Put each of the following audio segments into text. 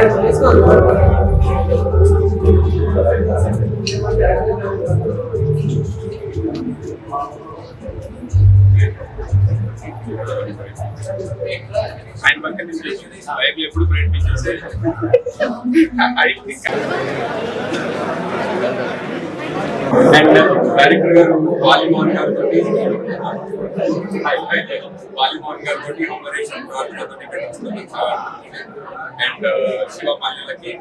ఆయన పక్కన లైవ్ ఎప్పుడు ప్రయత్నించేసి అండ్ డైరెక్టర్ గారు వాలిమోహన్ గారితో ఆపరేషన్ అండ్ శివమాల్యలకి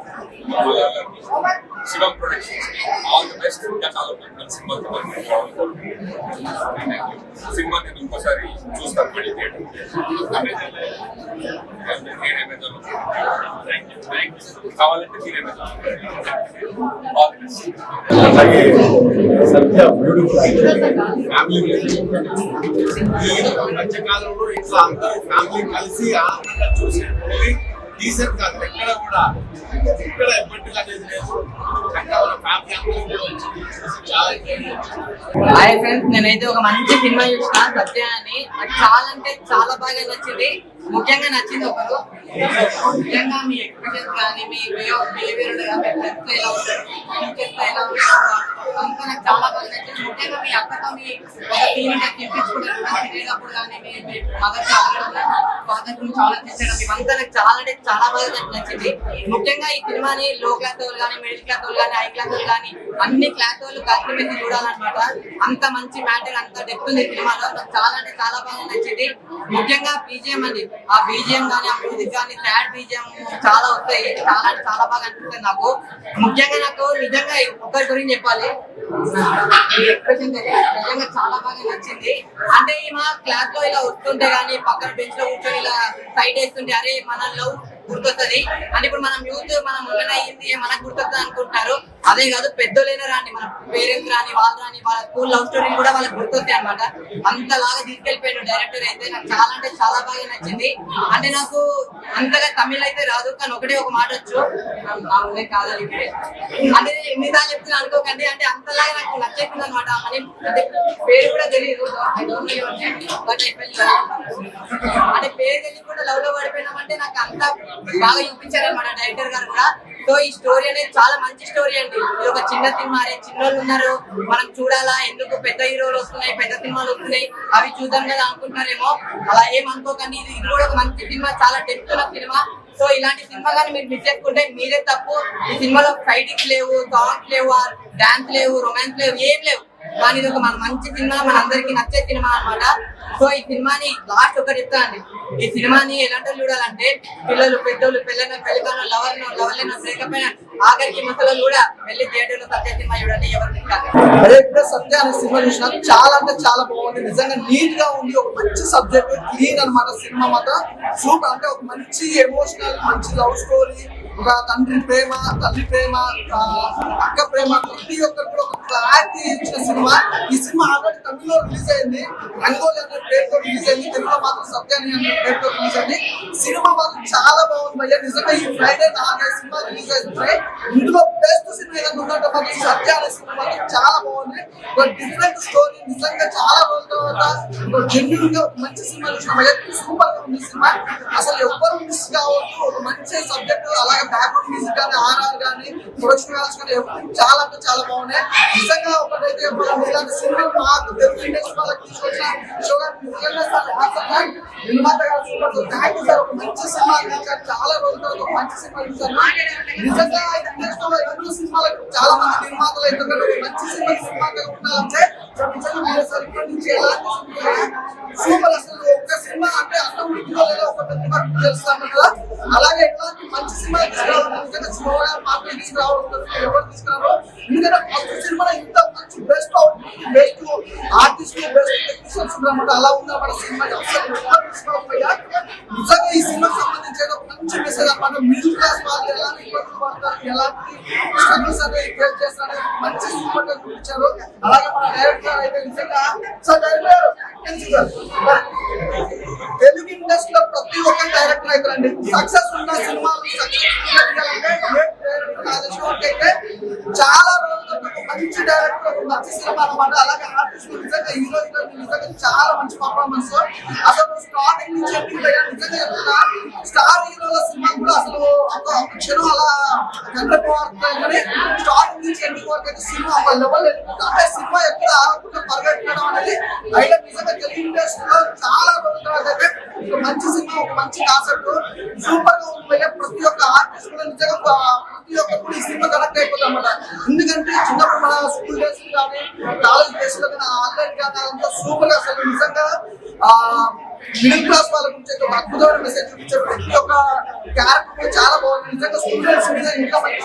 Shivam productions all the best. ఇంకా చాలా సినిమా నేను ఇంకోసారి చూస్తాను మళ్ళీ థియేటర్ కావాలంటే ఆల్ ది బెస్ట్. అలాగే సత్య బ్యూటిఫుల్ మధ్యకాలంలో ఇట్లా అందరూ ఫ్యామిలీ కలిసి ఆనందంగా చూసే మూవీ టీజర్ కాదు, ఎక్కడ కూడా ఇక్కడ ఎప్పటికీ అనేది లేదు. ఫ్యామిలీ అందరూ కూడా వచ్చి చాలా హాయ్ ఫ్రెండ్స్, నేనైతే ఒక మంచి సినిమా చూసిన సత్య అని. నాకు చాలా అంటే చాలా బాగా నచ్చింది. ముఖ్యంగా నచ్చింది ఒకరు, ముఖ్యంగా మీ ఎక్స్ప్రెషన్స్ కానీ మీ వే ఆఫ్ బిహేవియర్ కానీ ఫ్రెండ్స్ ఎలా ఉంటారు, టీచర్స్ ఎలా ఉంటారు, అంతా నాకు చాలా బాగా నచ్చింది. ముఖ్యంగా మీ అక్కతో మీ ఒక సీన్ తినిపించుకుంటారు తినేటప్పుడు కానీ మీ మదర్ ఫాదర్ గురించి ఆలోచించడం ఇవంతా నాకు చాలా అంటే చాలా బాగా నచ్చింది. ముఖ్యంగా ఈ సినిమాని లో క్లాస్ వాళ్ళు కానీ మిడిల్ క్లాస్ వాళ్ళు కానీ హై క్లాస్ వాళ్ళు కానీ అన్ని క్లాస్ వాళ్ళు కలిసి మెచ్చి చూడాలన్నమాట. అంత మంచి మ్యాటర్, అంత డెప్త్ ఉంది సినిమాలో. నాకు చాలా అంటే చాలా బాగా నచ్చింది. ముఖ్యంగా బీజిఎం అండి, ఆ బీజిఎం కానీ ఆ మ్యూజిక్ కానీ సాడ్ బీజిఎం చాలా వస్తాయి. చాలా అంటే చాలా బాగా అనిపిస్తుంది నాకు. ముఖ్యంగా నాకు నిజంగా ఒకరి గురించి చెప్పాలి, ఎక్స్ప్రెషన్ నిజంగా చాలా బాగా నచ్చింది. అంటే మా క్లాస్ లో ఇలా వస్తుంటే గానీ పక్కన బెంచ్ లో కూర్చొని ఇలా సైడ్ వేస్తుంటే అరే మన లవ్ గుర్తొస్తుంది అంటే ఇప్పుడు మనం యూత్ మనం ఉండనే అయింది మనకు గుర్తొస్తుంది అనుకుంటారు. అదే కాదు పెద్దోళ్ళైనా రాని మన పేరెంట్స్ రాని వాళ్ళు రాని వాళ్ళ స్కూల్ లవ్ స్టోరీ కూడా వాళ్ళకి గుర్తొస్తాయి అనమాట. అంతలాగా తీసుకెళ్లిపోయాడు డైరెక్టర్ అయితే. నాకు చాలా అంటే చాలా బాగా నచ్చింది. అంటే నాకు అంతగా తమిళ్ అయితే రాదు, కానీ ఒకటే ఒక మాట వచ్చు కాదని అంటే ఎన్నిసార్లు చెప్తున్నా అనుకోకండి. అంటే అంతలాగా నాకు నచ్చేసింది అనమాట. అని అంటే పేరు కూడా తెలియదు బట్ అంటే పేరు తెలియదు కూడా లవ్ లో పడిపోయినామంటే నాకు అంత బాగా చూపించారు అనమాట డైరెక్టర్ గారు కూడా. సో ఈ స్టోరీ అనేది చాలా మంచి స్టోరీ అండి. ఇది ఒక చిన్న సినిమా, చిన్నోళ్ళు ఉన్నారు మనం చూడాలా, ఎందుకు పెద్ద హీరోలు వస్తున్నాయి పెద్ద సినిమాలు వస్తున్నాయి అవి చూద్దాం కదా అనుకుంటారేమో, అలా ఏమనుకోకండి. ఇది కూడా ఒక మంచి సినిమా, చాలా డెప్త్ ఉన్న సినిమా. సో ఇలాంటి సినిమా కానీ మీరు మిస్ చేసుకుంటే మీరే తప్పు. ఈ సినిమాలో ఫైటింగ్స్ లేవు, సాంగ్స్ లేవు, డాన్స్ లేవు, రొమాన్స్ లేవు, ఏం లేవు. కానీ ఇది ఒక మన మంచి సినిమా, మన అందరికి నచ్చే సినిమా అనమాట. సో ఈ సినిమాని లాస్ట్ ఒకటి చెప్తా అండి, ఈ సినిమాని ఎలాంటి చూడాలంటే పిల్లలు పెద్దోళ్ళు పెళ్ళికాను లవర్లను బ్రేకప్ అయిన ఆఖరికి ముసలు కూడా వెళ్ళి థియేటర్ లో సత్య సినిమా చూడండి. ఎవరు అదే ఇప్పుడు సత్య అనే సినిమా చూసినా చాలా అంటే చాలా బాగుంది. నిజంగా నీట్ గా ఉంది, ఒక మంచి సబ్జెక్ట్, క్లీన్ అనమాట. సినిమా మాత్రం సూపర్. అంటే ఒక మంచి ఎమోషనల్, మంచి లవ్ స్టోరీ, ఒక తండ్రి ప్రేమ, తల్లి ప్రేమ, అక్క ప్రేమ, ప్రతి ఒక్కరు కూడా ఒక క్లారిటీ ఇచ్చిన సినిమా. ఈ సినిమా ఆల్రెడీ తమిళ్లో రిలీజ్ అయింది, రంగోలి అనే పేరుతో రిలీజ్ అయింది. తెలుగులో మాత్రం సత్యాని అనే పేరుతో రిలీజ్ అయింది. సినిమా మాత్రం చాలా బాగుంది భయ్య. నిజంగా ఈ ఫ్రైడే 4 సినిమా రిలీజ్ అవుతున్నాయి. ఇందులో బెస్ట్ సినిమా ఏదైనా ఉన్నట్టు మాత్రం సత్య అనే సినిమా మాత్రం చాలా బాగుంది. ఒక డిఫరెంట్ స్టోరీ, నిజంగా చాలా రోజుల తర్వాత జెన్యున్ గా మంచి సినిమా చూసిన భయ్య. సూపర్ గా ఉంది సినిమా. అసలు ఎవ్వరు మిస్ కావద్దు. ఒక మంచి సబ్జెక్ట్, అలాగే బ్యాక్గ్రౌండ్ మ్యూజిక్ కానీ, ఆర్ఆర్ కానీ, ప్రొడక్షన్ వాల్యూస్ కానీ చాలా అంటే చాలా బాగున్నాయి. నిజంగా ఒకటైతే ఇలాంటి సినిమా మాకు తెలుగు ఇండస్ట్రీ వాళ్ళకి తీసుకొచ్చిన షోగా నిర్మాత గారు సూపర్. Thank you sir. ఒక మంచి సినిమా చాలా రోజుల తర్వాత ఒక మంచి సినిమా చూసారు. నిజంగా ఇండస్ట్రీలో ఎన్నో సినిమాలకు చాలా మంది నిర్మాతలు అయితే మంచి సినిమాగా ఉండాలంటే నిజంగా మీరు సార్ ఇప్పటి నుంచి ఎలాంటి సూపర్. అసలు ఒక సినిమా అంటే అర్థం ఉడికిలో లేదా ఒక పెద్ద తెలుస్తాను కదా, అలాగే ఎలాంటి మంచి సినిమా తీసుకురావాలి. నిజంగా స్లోగా మాటలు తీసుకురావడం ఎవరు తీసుకురావో. ఎందుకంటే ఫస్ట్ సినిమా ఇంత మంచి బెస్ట్ ఆర్టిస్ట్, బెస్ట్ టెక్నీషియన్స్ ఉన్నారన్నమాట. అలా ఉందన్నమాట సినిమా. నిజంగా ఈ సినిమాకి సంబంధించి మంచి మెసేజ్ అనమాట. మిడిల్ క్లాస్ వాళ్ళు ఎలాంటి ఇబ్బందులు పడతారు, ఎలాంటి స్ట్రగుల్స్ అనేది ఫేస్ చేస్తారని మంచి సూపర్ గా చూపించారు. అలాగే మన డైరెక్టర్ అయితే నిజంగా సార్ తెలుగు ఇండస్ట్రీలో ప్రతి ఒక్క డైరెక్టర్ అయితే అండి సక్సెస్ ఉన్న సినిమాలు సక్సెస్ అయితే చాలా రోజులు మంచి డైరెక్టర్, ఒక మంచి సినిమా అన్నమాట. అలాగే ఆర్టిస్ట్ నిజంగా హీరో నిజంగా చాలా మంచి పర్ఫార్మెన్స్. అసలు స్టార్టింగ్ నుంచి నిజంగా చెప్తున్నా, స్టార్ హీరోల సినిమా కూడా అసలు ఒక క్షణం అలా కంటపోతాయి. కానీ స్టార్టింగ్ నుంచి ఎండింగ్ వరకు అయితే సినిమా ఒక లెవెల్ వెళ్ళిపోతుంది. అంటే సినిమా ఎక్కడ ఆగకుండా పరిగెట్టడం అనేది అయితే నిజంగా తెలుగు ఇండస్ట్రీలో చాలా రోజుల తర్వాత అయితే ఒక మంచి సినిమా, ఒక మంచి కాన్సెప్ట్ సూపర్ గా ఉంది. ప్రతి ఒక్క ఆర్టిస్ట్ కూడా నిజంగా ప్రతి ఒక్కరు ఈ సినిమా కనెక్ట్ అయిపోతుంది అన్నమాట. ఎందుకంటే చిన్నప్పుడు మన స్కూల్ డేస్ కానీ కాలేజ్ డేస్ లో కానీ ఆన్లైన్ కానీ అంతా సూపర్ గా అసలు నిజంగా మిడిల్ క్లాస్ వాళ్ళ గురించి ఒక అద్భుతమైన మెసేజ్ చూపించారు. ప్రతి ఒక్క క్యారెక్టర్ చాలా బాగుంది. నిజంగా స్టూడెంట్స్ మీద ఇంకా మంచి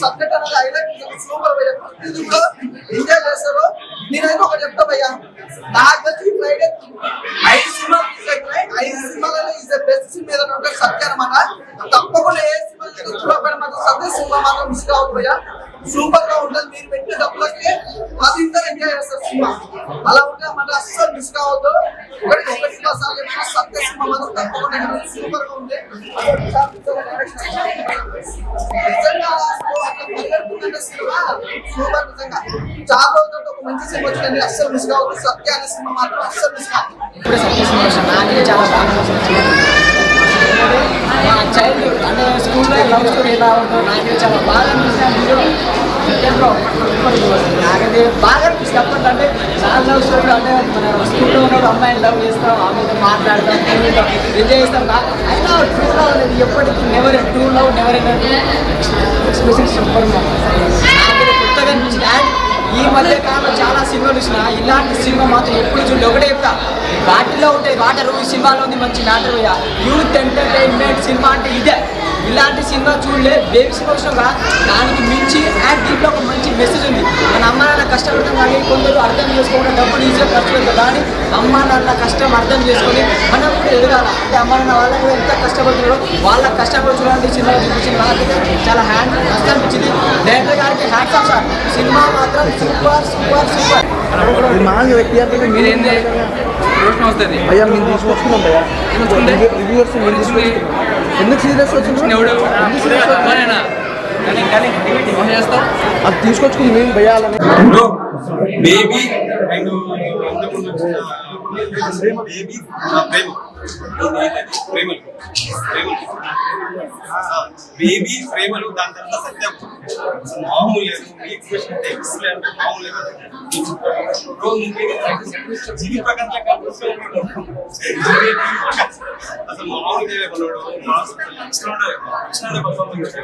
సబ్జెక్ట్ అనేది హైలైట్ సూపర్ భయ్యా. ప్రతిదీ కూడా ఎంజాయ్ చేస్తారు. నేనైతే ఒకటి చెప్తా భయ్యా, నాకు తెలిసి ఫ్రైడే 5 సినిమాలు రిలీజ్ అవుతున్నాయి. 5 సినిమాలలో ఈజ్ ద బెస్ట్ సినిమా ఏదైనా ఉంటే సత్య అనమాట. తప్పకుండా ఏ సినిమా చూడకపోయినా మాత్రం సత్య సినిమా మాత్రం మిస్ కావద్దు భయ్యా. సూపర్ గా ఉంటుంది. మీరు పెట్టిన డబ్బులకి 10 ఇంత ఎంజాయ్ చేస్తారు సినిమా. అలా ఉంటే అన్నమాట, అస్సలు మిస్ కావద్దు. ఒకటి సినిమా సార్ సత్య సినిమా మాత్రం తప్పకుండా సూపర్ గా ఉంది. నిజంగా సినిమా సూపర్. నిజంగా చాలా రోజులతో ఒక మంచి సినిమా వచ్చిందండి. అస్సలు మిస్ కావద్దు. సత్య అనే సినిమా మాత్రం అస్సలు మిస్ కావద్దు. ఇప్పుడే సత్య సినిమా నాకు చాలా బాగా మా చైల్డ్హుడ్ అంటే స్కూల్లో లవ్ స్టోరీ ఎలా ఉంటుందో నాకు చాలా బాగా అనిపిస్తుంది. నాకైతే బాగా అనిపిస్తుంది. అప్పట్లో చాలా లవ్ స్టోరీ అంటే మన స్కూల్లో ఉన్న అమ్మాయిని లవ్ చేస్తాం, ఆమెతో మాట్లాడతాం, ఎంజాయ్ చేస్తాం. అయినా ట్రూ లవ్ అనేది ఎప్పటికీ never true love never expression super. నాకైతే కొత్తగా అనిపించింది. అండ్ ఈ మధ్య కాలంలో చాలా సినిమాలు చూసినా ఇలాంటి సినిమా మాత్రం ఎప్పుడు చూడండి. ఒకటే చెప్తా, వాటిలో ఉంటాయి వాటర్. ఈ సినిమాలో ఉంది మంచి మ్యాటర్. యూత్ ఎంటర్టైన్మెంట్ సినిమా అంటే ఇదే. ఇలాంటి సినిమా చూడలే. బేబీ సినిమా వచ్చినా దానికి మించి అండ్ దీంట్లో ఒక మంచి మెసేజ్ ఉంది. మన అమ్మ నాన్న కష్టపడతాం కానీ కొందరు అర్థం చేసుకోవడం డబ్బులు ఈజీగా ఖర్చు పెడతారు. కానీ అమ్మ నాన్న కష్టం అర్థం చేసుకొని మనం కూడా ఎదగాల. అంటే అమ్మ నాన్న వాళ్ళకి కూడా ఎంత కష్టపడుతున్నారో వాళ్ళకి కష్టపడి చూడండి సినిమా చూపించిన నాకైతే చాలా హ్యాండ్ మస్తు అనిపించింది. డైరెక్టర్ గారికి హ్యాండ్స్ ఆఫ్ సార్. సినిమా మాత్రం సూపర్ సూపర్ సూపర్. మీరేంది రోషన్ వస్తుంది అయ్యా, మేము తీసుకొచ్చుకున్నాం భయ్యా. రివ్యూవర్స్ ఎందుకు సీరియస్ వచ్చింది అది తీసుకొచ్చుకుంది మేము భయాలని. బేబీ బేబీ ప్రేమలు దాని తర్వాత సత్యం మామూలు లేదు. ఎక్సలెంట్ మామూలు లేదు. జీవి ప్రకారం అసలు మామూలుగా పర్ఫార్మెన్స్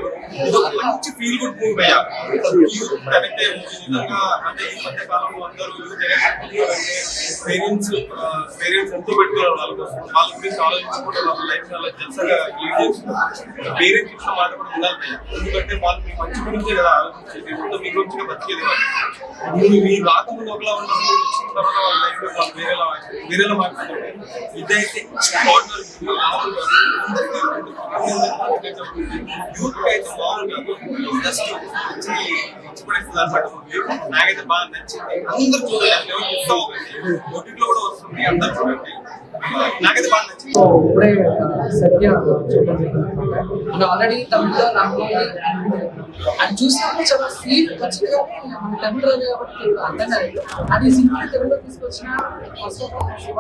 మంచి ఫీల్ గుడ్ మూవీ అయ్యా. యూత్ కనెక్ట్ అయ్యే మూవీ. నిజంగా అంటే ఈ మధ్య కాలంలో అందరూ యూత్ పేరెంట్స్ ఎంతో పెట్టుకున్నారు వాళ్ళ గురించి ఆలోచించుకుంటే వాళ్ళ లైఫ్ చాలా జల్సగా లీడ్ చేస్తున్నారు. పేరెంట్స్ ఇచ్చిన మాట కూడా ఉండాలి. ఎందుకంటే వాళ్ళు మీ మంచి గురించే కదా ఆలోచించేది. ఇప్పుడు మీ గురించి బతికేది వాళ్ళు. మీరు రాకముందు ఒకలా ఉన్నారు, వచ్చిన తర్వాత వాళ్ళ లైఫ్ లో వాళ్ళు వేరేలా మాట్లాడుతుంటారు. ఇదైతే యూత్ అయితే మామూలుగా జస్ట్ నాకైతే బాగా నచ్చింది. అందరూ చూడాలి. ఓటీటీలో కూడా వస్తుంది, అందరూ చూడండి. నాకైతే బాగా నచ్చింది. ఇప్పుడే సత్య ఆల్రెడీ తమిళలో రాబోయే అది చూసినప్పుడు చాలా ఫీల్ వచ్చింది. మన తమిళ కాబట్టి అర్థం కాలేదు. అది సినిమా తెలుగులో తీసుకొచ్చిన ఫస్ట్ ఆఫ్ ఆల్ శివ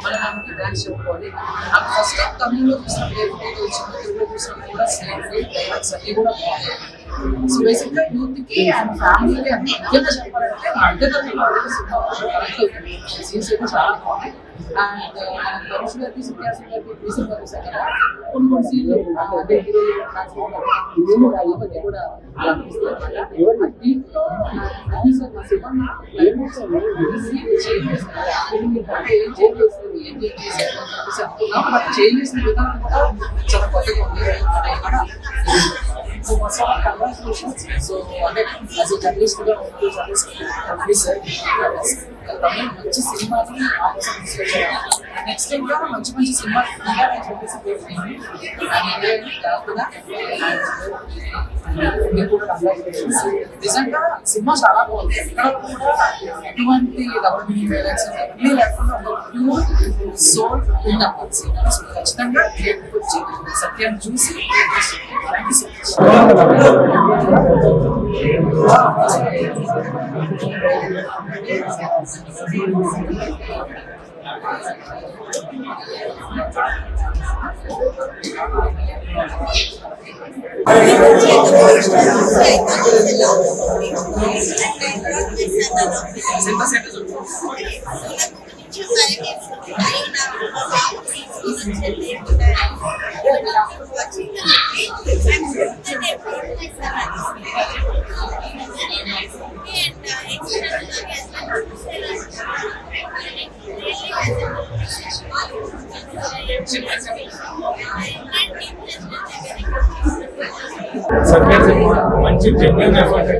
మన దానికి డాన్స్ చెప్పుకోవాలి. నాకు ఫస్ట్ ఆఫ్ తమిళలో చూసినప్పుడు వచ్చింది, తెలుగులో చూసినప్పుడు కూడా సేమ్ డైలాగ్స్ అన్ని కూడా బాగుంటాయి. సో బేసిక్గా యూత్కి అండ్ ఫ్యామిలీకి ముఖ్యంగా చెప్పాలంటే మధ్యతరగతి సీన్స్ అయితే చాలా బాగున్నాయి. అండ్ మన తరుణ్ గారికి సిద్ధార్థ్ గారికి రీసెంట్గా చూసాం కదా కొన్ని సీన్లు అంటే కూడా దీంట్లో చేంజ్ చేసిన విధానం కూడా చాలా కొత్తగా ఉంది. So first of all, congratulations. So అంటే as a journalist గా మంచి సినిమాని అవసరం తీసుకొచ్చారు. నెక్స్ట్ ఇంకా మంచి సినిమా తీయాలని చెప్పేసి నిజంగా సినిమా చాలా బాగుంది. ఎక్కడ కూడా ఎటువంటి డబ్బులు లేకుండా ప్యూర్ సోల్ ఉందన్నమాట సినిమా. సో ఖచ్చితంగా థియేటర్కి వచ్చి సత్యాన్ని చూసి థ్యాంక్ యూ సో మచ్. సర్కార్ మంచి genuine effort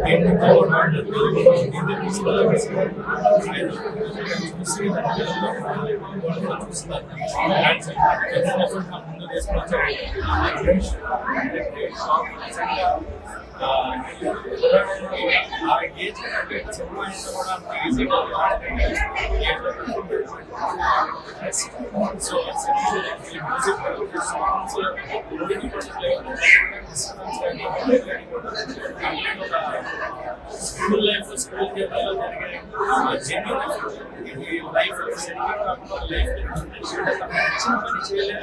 school life school life పని చేయలేదు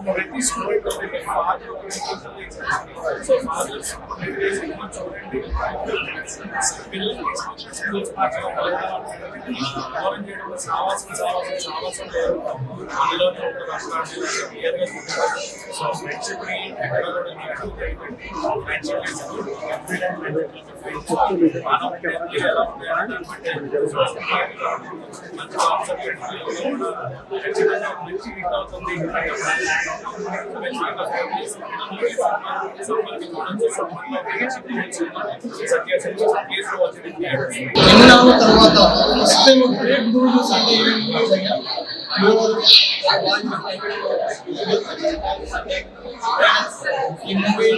ప్రతి స్టూడెంట్ సో ఫాదర్స్ చూడండి పిల్లలకి స్కూల్స్ సావాసం లేదు అందులోనే ఒక రాష్ట్రాన్ని క్లియర్గా సో ఫ్రెండ్షిప్ని ఎక్కడ కూడా మంచి హిట్ అవుతుంది తర్వాత ఫస్ట్ టైం బ్రేక్ న్యూస్ అంటే ఈ మూవీ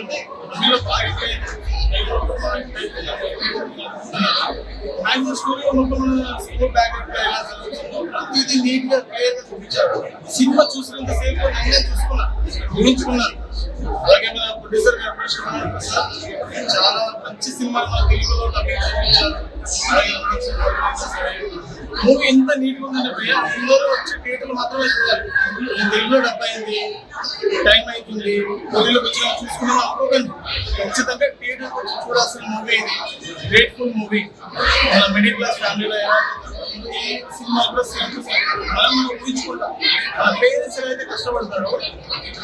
స్టోరీ స్కూల్ బ్యాక్ ప్రతిదీ నీట్ గా క్లియర్ గా చూపించారు. సినిమా చూసినంత సేపు నేనే ఊహించుకున్నాను. అలాగే మన ప్రొడ్యూసర్ చాలా మంచి సినిమా తెలుగులో మూవీ ఎంత నీట్ గా ఉందంటే అందరూ వచ్చి థియేటర్లు మాత్రమే చూడాలి. తెలుగులో డబ్బు అయింది, టైం అవుతుంది, తెలుగులోకి వచ్చిన చూసుకున్నాం అనుకోకండి. ఖచ్చితంగా థియేటర్ వచ్చి చూడాల్సిన మూవీ ఇది. Grateful movie. మన మిడిల్ క్లాస్ ఫ్యామిలీలో ఈ సినిమా కూడా మనం ఊహించుకుంటాం. మన పేరెంట్స్ అయితే కష్టపడతారో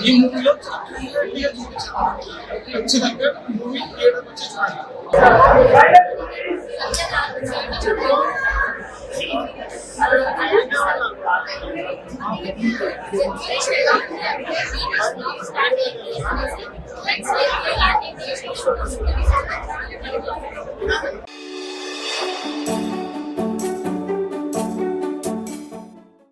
ఈ మూవీలో క్లియర్గా చూపించారు. ఖచ్చితంగా మూవీ థియేటర్ వచ్చి చూడండి.